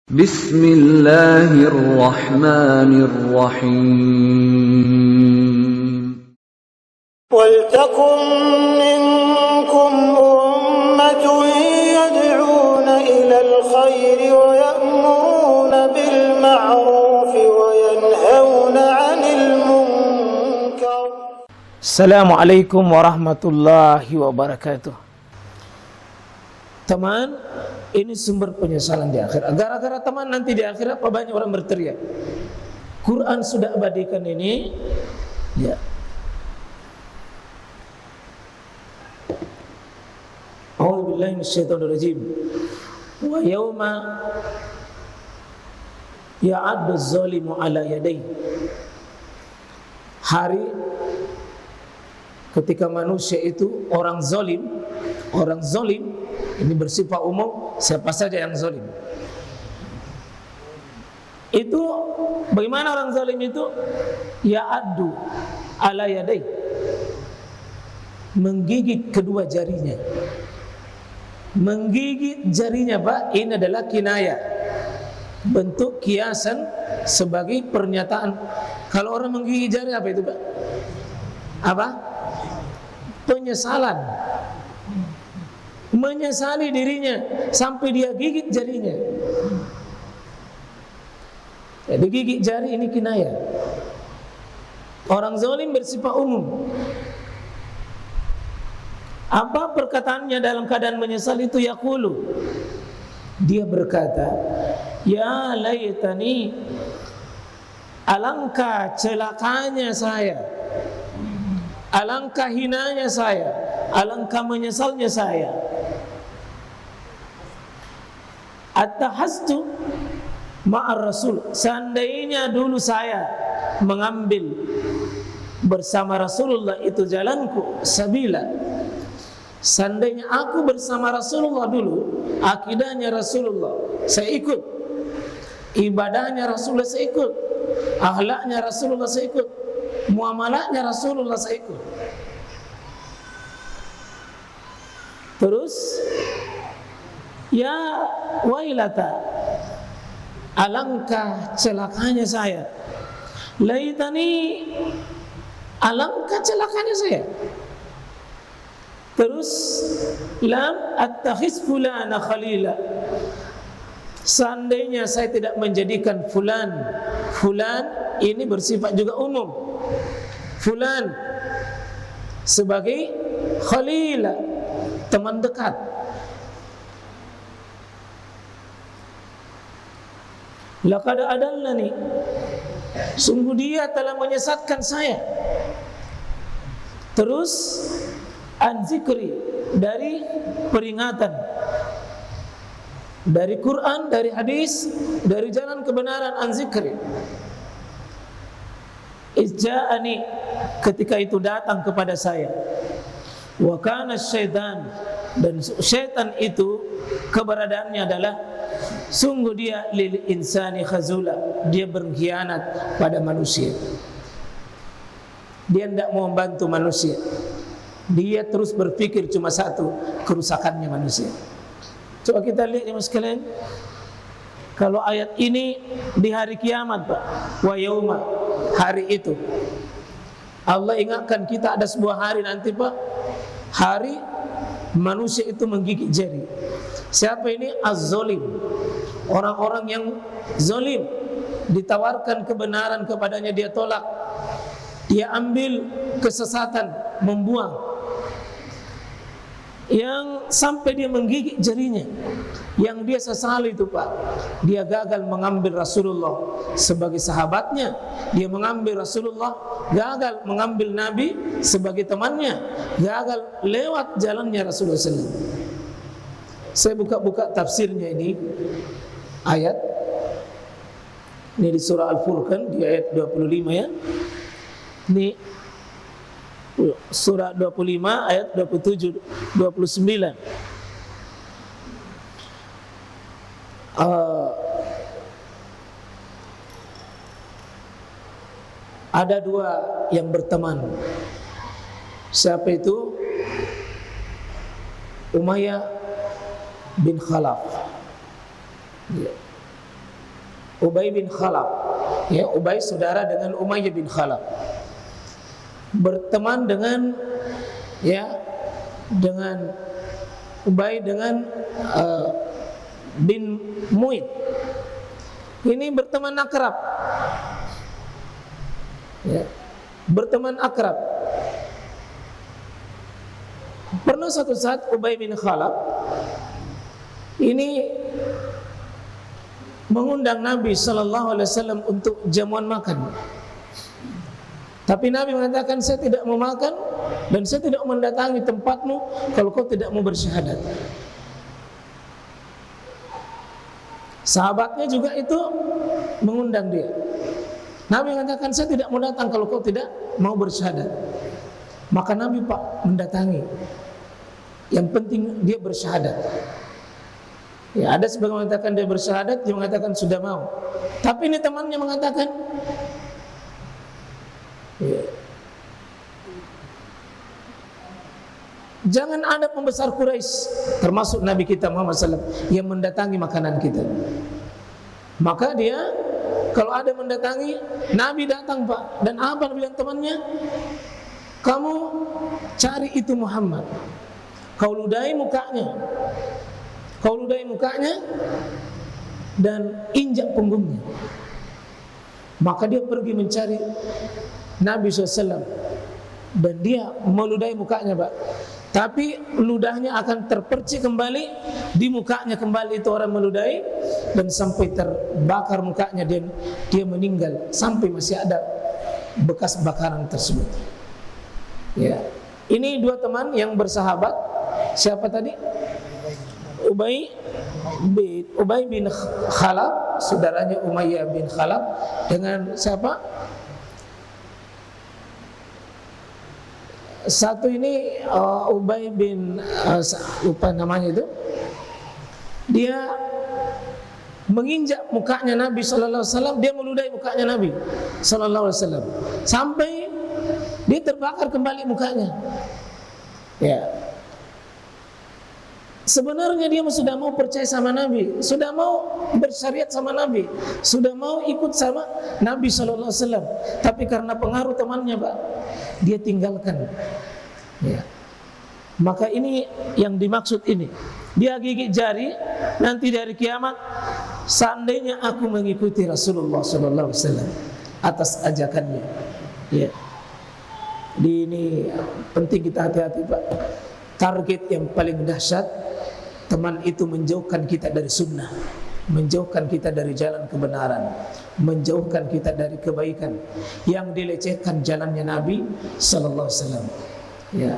Bismillahirrahmanirrahim. وَلْتَكُنْ مِنْكُمْ أُمَّةٌ يَدْعُونَ إِلَى الْخَيْرِ وَيَأْمُرُونَ بِالْمَعْرُوفِ وَيَنْهَوْنَ عَنِ الْمُنْكَرِ. Assalamualaikum warahmatullahi wabarakatuh. Teman, ini sumber penyesalan di akhirat. Gara-gara teman nanti di akhirat apa banyak orang berteriak. Quran sudah abadikan ini. Ya. A'udzubillahi minasyaitonirrajim. Wa yauma ya'addu az-zalimu 'ala yadayhi. Hari ketika manusia itu orang zalim ini bersifat umum, siapa saja yang zalim. Itu bagaimana orang zalim itu? Ya'addu 'ala yadayhi, menggigit kedua jarinya. Menggigit jarinya, Pak, ini adalah kinayah, bentuk kiasan sebagai pernyataan. Kalau orang menggigit jari apa itu, Pak? Apa? Penyesalan. Menyesali dirinya sampai dia gigit jarinya. Jadi gigit jari ini kinayah. Orang zalim bersifat umum. Apa perkataannya dalam keadaan menyesal itu? Yaqulu, dia berkata, ya laitani, alangkah celakanya saya, alangkah hinanya saya, alangkah menyesalnya saya. Attahastu ma'ar rasul, seandainya dulu saya mengambil bersama Rasulullah itu jalanku, sabila. Seandainya aku bersama Rasulullah dulu, akidahnya Rasulullah saya ikut, ibadahnya Rasulullah saya ikut, akhlaknya Rasulullah saya ikut, muamalahnya Rasulullah saya ikut. Terus, ya wailata, alangkah celakanya saya. Laitani, alangkah celakanya saya. Terus, lam attakhiz fulana khalila, seandainya saya tidak menjadikan fulan ini bersifat juga umum, fulan sebagai khalila, teman dekat. Laqad adallani, sungguh dia telah menyesatkan saya. Terus, an zikri, dari peringatan, dari Quran, dari hadis, dari jalan kebenaran, an zikri. Izja'ani, ketika itu datang kepada saya. Wa kana syaitan, dan syaitan itu keberadaannya adalah sungguh dia lil insani khazula, dia berkhianat pada manusia. Dia tidak mau membantu manusia. Dia terus berpikir cuma satu, kerusakannya manusia. Coba kita lihat ya mas sekalian. Kalau ayat ini di hari kiamat, Pak, wa yauma, hari itu Allah ingatkan kita ada sebuah hari nanti, Pak, hari manusia itu menggigit jari. Siapa ini? Az-zalim. Orang-orang yang zalim, ditawarkan kebenaran kepadanya dia tolak, dia ambil kesesatan, membuang. Yang sampai dia menggigit jarinya. Yang dia sesali itu, Pak, dia gagal mengambil Rasulullah sebagai sahabatnya, dia mengambil Rasulullah, gagal mengambil Nabi sebagai temannya, gagal lewat jalannya Rasulullah SAW. Saya buka-buka tafsirnya ini, ayat ini di surah Al-Furqan di ayat 25 ya. Ini surah 25 ayat 27 29. Ada dua yang berteman. Siapa itu? Umayyah bin Khalaf. Ubay bin Khalaf. Ya, Ubay saudara dengan Umayyah bin Khalaf. Berteman dengan Ubay dengan bin Mu'id. Ini berteman akrab. Ya, berteman akrab. Pernah suatu saat Ubay bin Khalaf ini mengundang Nabi sallallahu alaihi wasallam untuk jamuan makan. Tapi Nabi mengatakan, saya tidak mau makan dan saya tidak mendatangi tempatmu kalau kau tidak mau bersyahadat. Sahabatnya juga itu mengundang dia. Nabi mengatakan, saya tidak mau datang kalau kau tidak mau bersyahadat. Maka Nabi mendatangi. Yang penting dia bersyahadat. Ya, ada sebagian mengatakan dia bersyahadat, dia mengatakan sudah mau. Tapi ini temannya mengatakan, ya, jangan ada pembesar Quraisy, termasuk Nabi kita Muhammad SAW, yang mendatangi makanan kita. Maka dia, kalau ada mendatangi, Nabi datang Pak. Dan apa bilang temannya? Kamu cari itu Muhammad, kau ludahi mukanya dan injak punggungnya. Maka dia pergi mencari Nabi SAW dan dia meludahi mukanya Pak. Tapi ludahnya akan terpercik kembali di mukanya kembali itu orang meludahi, dan sampai terbakar mukanya dan dia meninggal sampai masih ada bekas bakaran tersebut. Ya, ini dua teman yang bersahabat. Siapa tadi? Ubay bin Khalaf, saudaranya Umayyah bin Khalaf, dengan siapa? Satu ini Ubay bin lupa namanya itu. Dia menginjak mukanya Nabi sallallahu alaihi wasallam, dia meludahi mukanya Nabi sallallahu alaihi wasallam sampai dia terbakar kembali mukanya. Ya. Sebenarnya dia sudah mau percaya sama Nabi, sudah mau bersyariat sama Nabi, sudah mau ikut sama Nabi sallallahu alaihi wasallam. Tapi karena pengaruh temannya, Pak, dia tinggalkan. Ya. Maka ini yang dimaksud ini. Dia gigit jari nanti dari kiamat, seandainya aku mengikuti Rasulullah sallallahu alaihi wasallam atas ajakannya. Ya. Ini penting kita hati-hati, Pak. Target yang paling dahsyat, teman itu menjauhkan kita dari sunnah, menjauhkan kita dari jalan kebenaran, menjauhkan kita dari kebaikan, yang dilecehkan jalannya Nabi sallallahu alaihi wasallam. Ya.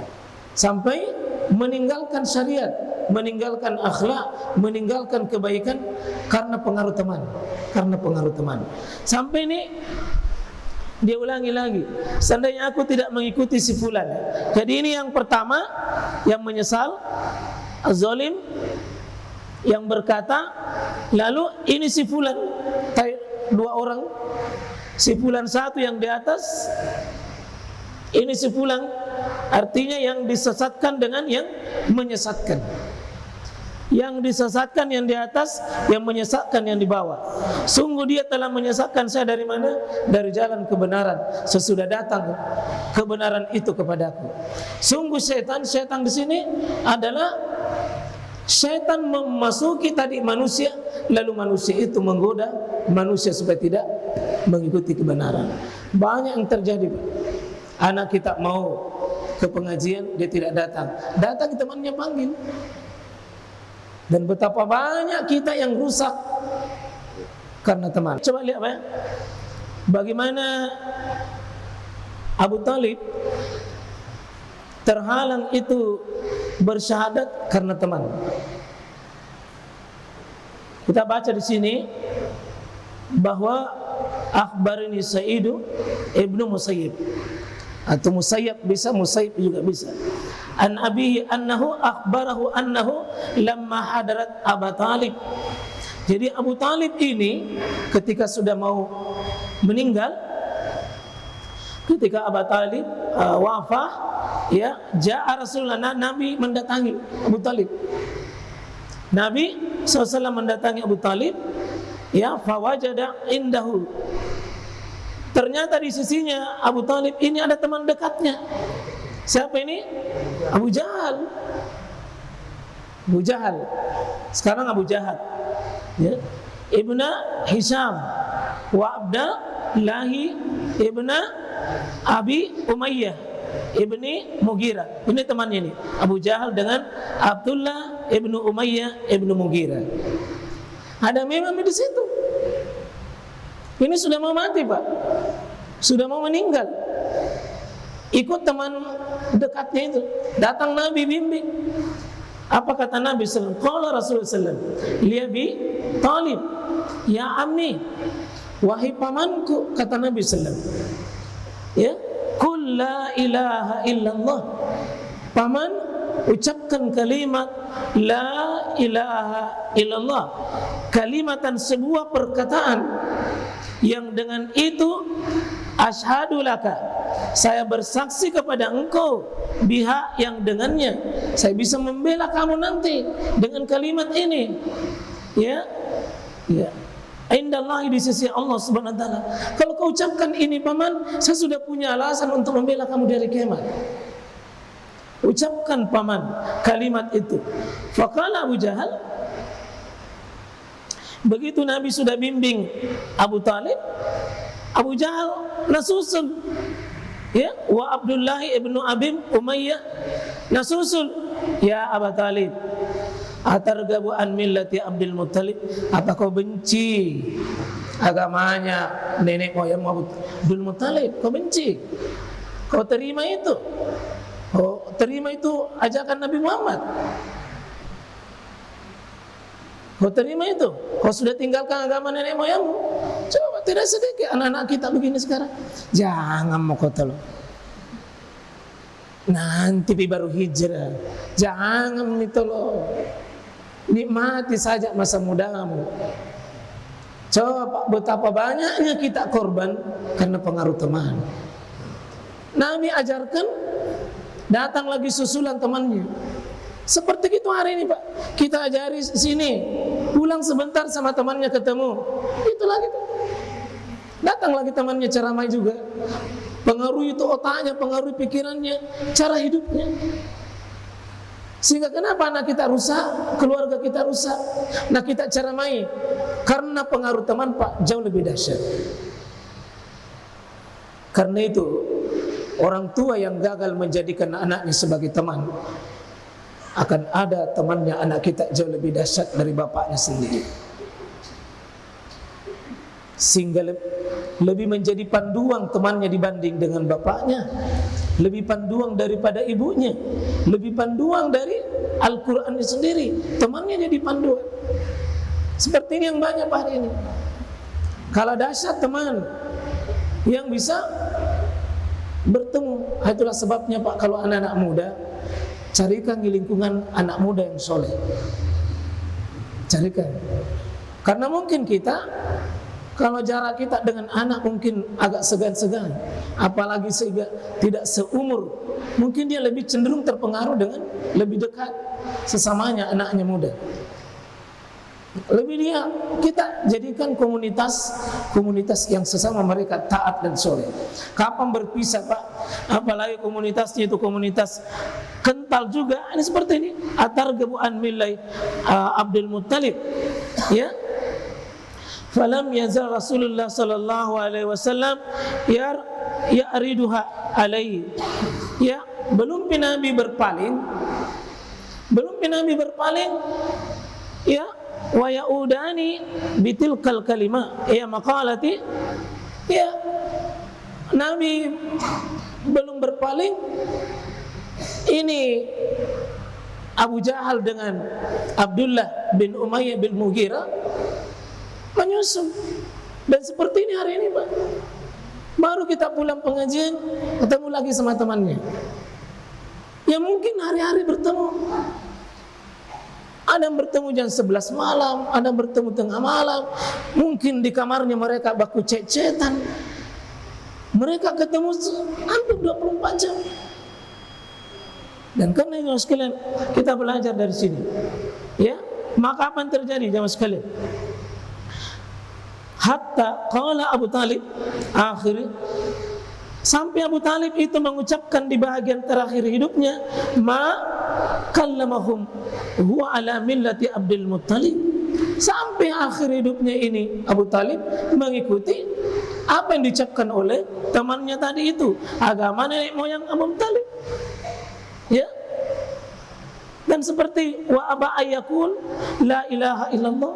Sampai meninggalkan syariat, meninggalkan akhlak, meninggalkan kebaikan karena pengaruh teman, Sampai ini dia ulangi lagi, seandainya aku tidak mengikuti si fulan. Jadi ini yang pertama yang menyesal, az-zalim, yang berkata, lalu ini si fulan, dua orang, si fulan satu yang di atas, ini si fulan, artinya yang disesatkan dengan yang menyesatkan. Yang disesatkan yang di atas, yang menyesatkan yang di bawah. Sungguh dia telah menyesatkan saya dari mana? Dari jalan kebenaran. Sesudah datang kebenaran itu kepadaku. Sungguh syaitan di sini adalah syaitan memasuki tadi manusia, lalu manusia itu menggoda manusia supaya tidak mengikuti kebenaran. Banyak yang terjadi, Pak. Anak kita mau ke pengajian, dia tidak datang. Datang temannya panggil. Dan betapa banyak kita yang rusak karena teman. Coba lihat, Pak, bagaimana Abu Talib terhalang itu bersyahadat karena teman. Kita baca di sini bahwa akhbarani Sa'idu ibnu Musayyib, atau Musayyab bisa, Musayyib juga bisa. An abihi annahu akhbarahu annahu lamma hadarat Abu Talib. Jadi Abu Talib ini ketika sudah mau meninggal, ketika Abu Talib wafah, ya, ja'a Rasulullah, Nabi mendatangi Abu Talib. Nabi SAW mendatangi Abu Talib, ya fawajada indahu, ternyata di sisinya Abu Talib ini ada teman dekatnya. Siapa ini? Abu Jahal. Abu Jahal. Sekarang Abu Jahal, ya. Ibnu Hisham wa Abdallahi ibnu Abi Umayyah ibni Mughirah. Ini temannya ini, Abu Jahal dengan Abdullah ibnu Umayyah ibnu Mughirah. Ada memang di situ. Ini sudah mau mati, Pak. Sudah mau meninggal. Ikut teman dekatnya itu. Datang Nabi bimbing. Apa kata Nabi sallallahu alaihi wasallam? Qala Rasulullah sallallahu alaihi wasallam, "Li Abi Talib, ya ammi, wahai pamanku," kata Nabi sallallahu alaihi wasallam. Ya, "Qul la ilaha illallah." Paman, ucapkan kalimat la ilaha illallah. Kalimatan, sebuah perkataan yang dengan itu asyhadu laka, saya bersaksi kepada engkau, biha, yang dengannya saya bisa membela kamu nanti dengan kalimat ini, ya, ya, indallahi, di sisi Allah Subhanahu wa taala. Kalau kau ucapkan ini paman, saya sudah punya alasan untuk membela kamu dari kiamat. Ucapkan paman kalimat itu. Faqala Abu Jahal, begitu Nabi sudah bimbing Abu Talib, Abu Jahal nasusul, ya, wa Abdullah ibnu Abi Umayyah nasusul, ya Abu Talib, atargabu an millati Abdul Muttalib, apa kau benci agamanya nenek moyang Abdul Muttalib? Kau benci? Kau terima itu? Kau terima itu ajakan Nabi Muhammad? Kau terima itu? Kau sudah tinggalkan agama nenek moyangmu? Coba, tidak sedikit anak-anak kita begini sekarang. Jangan mau kau tolong. Nanti baru hijrah. Jangan ditolong. Nikmati saja masa mudamu. Coba betapa banyaknya kita korban karena pengaruh teman. Nabi ajarkan, datang lagi susulan temannya. Seperti itu hari ini, Pak. Kita ajari sini, pulang sebentar sama temannya ketemu. Itu lagi tuh. Datang lagi temannya ceramah juga. Pengaruh itu otaknya, pengaruh pikirannya, cara hidupnya. Sehingga kenapa anak kita rusak, keluarga kita rusak? Nah, kita ceramai karena pengaruh teman, Pak, jauh lebih dahsyat. Karena itu, orang tua yang gagal menjadikan anaknya sebagai teman, akan ada temannya anak kita jauh lebih dahsyat dari bapaknya sendiri. Sehingga lebih menjadi panduan temannya dibanding dengan bapaknya, lebih panduan daripada ibunya, lebih panduan dari Al-Quran sendiri. Temannya jadi panduan. Seperti ini yang banyak hari ini. Kalau dahsyat teman yang bisa bertemu, itulah sebabnya, Pak, kalau anak-anak muda, carikan di lingkungan anak muda yang soleh. Carikan. Karena mungkin kita, kalau jarak kita dengan anak mungkin agak segan-segan, apalagi sehingga tidak seumur, mungkin dia lebih cenderung terpengaruh dengan lebih dekat sesamanya anaknya muda. Lebih dia, kita jadikan komunitas yang sesama mereka taat dan soleh. Kapan berpisah, Pak? Apalagi komunitasnya itu komunitas kental juga. Ini seperti ini. Atargabu an millai Abdul Muttalib, ya. Falam yazal Rasulullah sallallahu alaihi wasallam ya'riduha alaihi. Ya, belum Nabi berpaling, ya, wa yaudani bitilkal kalimah, ya maqalati, ya, Nabi belum berpaling, ini Abu Jahal dengan Abdullah bin Umayyah bin Mughirah menyusul. Dan seperti ini hari ini, Pak. Baru kita pulang pengajian, ketemu lagi sama temannya. Ya mungkin hari-hari bertemu. Ada yang bertemu jam 11 malam, ada yang bertemu tengah malam. Mungkin di kamarnya mereka baku cecetan. Mereka ketemu hampir 24 jam. Dan karena itu sekalian, kita belajar dari sini. Ya, maka apa yang terjadi jamaah sekalian? Hatta qala Abu Talib, akhirnya sampai Abu Talib itu mengucapkan di bahagian terakhir hidupnya, ma kallamahum huwa ala millati Abdul Muttalib. Sampai akhir hidupnya ini Abu Talib mengikuti apa yang diucapkan oleh temannya tadi itu, agama nenek moyang Abu Talib. Ya. Dan seperti wa aba ayyakul la ilaha illallah,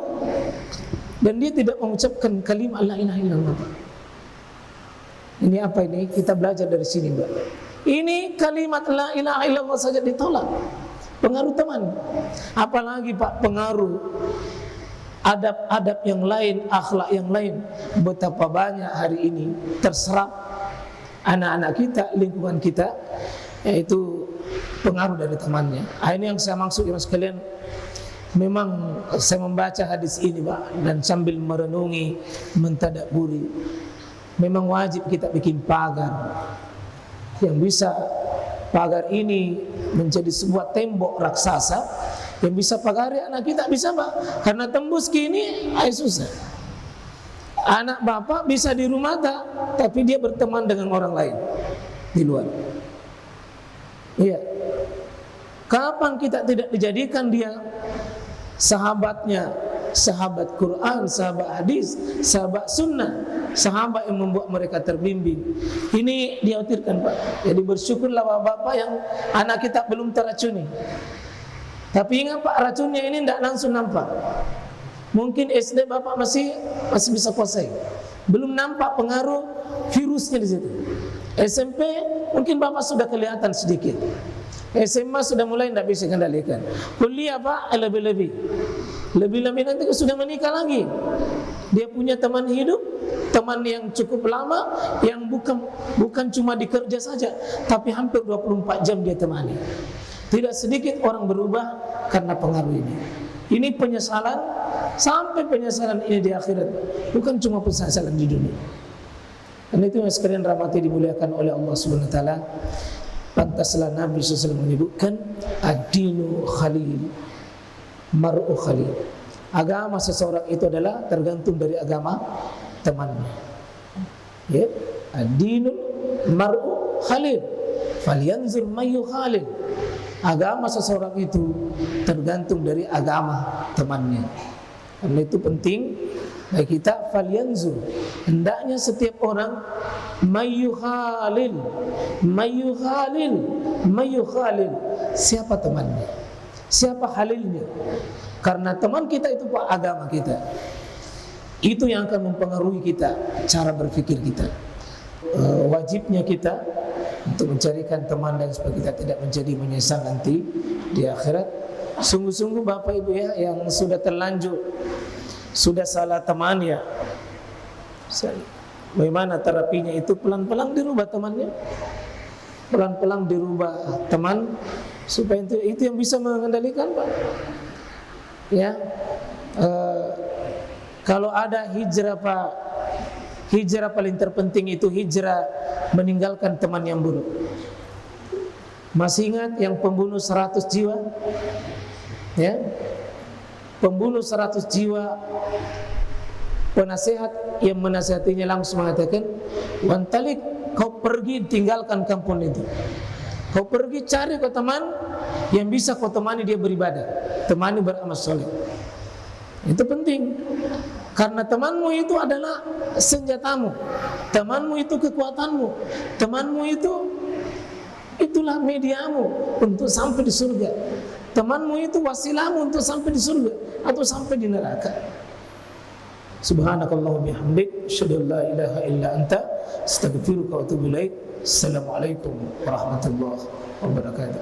dan dia tidak mengucapkan kalimat la ilaha illallah. Ini apa ini? Kita belajar dari sini, Mbak. Ini kalimat la ilaha illallah saja ditolak. Pengaruh teman. Apalagi Pak, pengaruh adab-adab yang lain, akhlak yang lain. Betapa banyak hari ini terserap anak-anak kita, lingkungan kita, yaitu pengaruh dari temannya. Ini yang saya maksud ya sekalian. Memang saya membaca hadis ini Pak, dan sambil merenungi, mentadabburi, memang wajib kita bikin pagar yang bisa, pagar ini menjadi sebuah tembok raksasa yang bisa pagari anak kita, bisa Pak. Karena tembus kini susah. Anak bapak bisa di rumah tapi dia berteman dengan orang lain di luar. Iya. Kapan kita tidak dijadikan dia sahabatnya, sahabat Quran, sahabat hadis, sahabat sunnah, sahabat yang membuat mereka terbimbing. Ini dikhawatirkan Pak. Jadi bersyukurlah bapak-bapak yang anak kita belum terracuni. Tapi ingat Pak, racunnya ini tidak langsung nampak. Mungkin SD bapak masih bisa kuasai, belum nampak pengaruh virusnya di situ. SMP mungkin bapak sudah kelihatan sedikit. SMA sudah mulai tidak bisa kendalikan. Kuliah Pak lebih-lebih nanti sudah menikah lagi. Dia punya teman hidup, teman yang cukup lama, yang bukan cuma di kerja saja, tapi hampir 24 jam dia temani. Tidak sedikit orang berubah karena pengaruh ini. Ini penyesalan, sampai penyesalan ini di akhirat, bukan cuma penyesalan di dunia. Dan itu yang sekalian rahmati dimuliakan oleh Allah Subhanahu wa taala. Pantaslah Nabi SAW menyebutkan ad-dinu khalil, mar'u khalil. Agama seseorang itu adalah tergantung dari agama temannya. Ya, ad-dinu mar'u khalil, falyanzur may yukhalil. Agama seseorang itu tergantung dari agama temannya. Karena itu penting bagi kita, falyanzur, hendaknya setiap orang mayyukhalil, siapa temannya, siapa halilnya. Karena teman kita itu Pak, agama kita. Itu yang akan mempengaruhi kita, cara berpikir kita. Wajibnya kita untuk mencarikan teman dan supaya kita tidak menjadi menyesal nanti di akhirat. Sungguh-sungguh Bapak Ibu ya, yang sudah terlanjur, sudah salah teman ya, bagaimana terapinya itu? Pelan-pelan dirubah temannya, pelan-pelan dirubah teman, supaya itu yang bisa mengendalikan Pak. Ya, kalau ada hijrah Pak, hijrah paling terpenting itu hijrah meninggalkan teman yang buruk. Masih ingat yang pembunuh 100 jiwa? Ya, pembunuh 100 jiwa, penasehat yang menasihatinya langsung mengatakan, wantalik, kau pergi tinggalkan kampung itu. Kau pergi cari kau teman yang bisa kau temani dia beribadah, temani beramal soleh. Itu penting. Karena temanmu itu adalah senjatamu, temanmu itu kekuatanmu, temanmu itulah mediamu untuk sampai di surga. Temanmu itu wasilahmu untuk sampai di surga atau sampai di neraka. Subhanakallah bihamdik, asyhadu an la ilaha illa anta, astaghfiruka wa atubu ilaik. Assalamualaikum warahmatullahi wabarakatuh.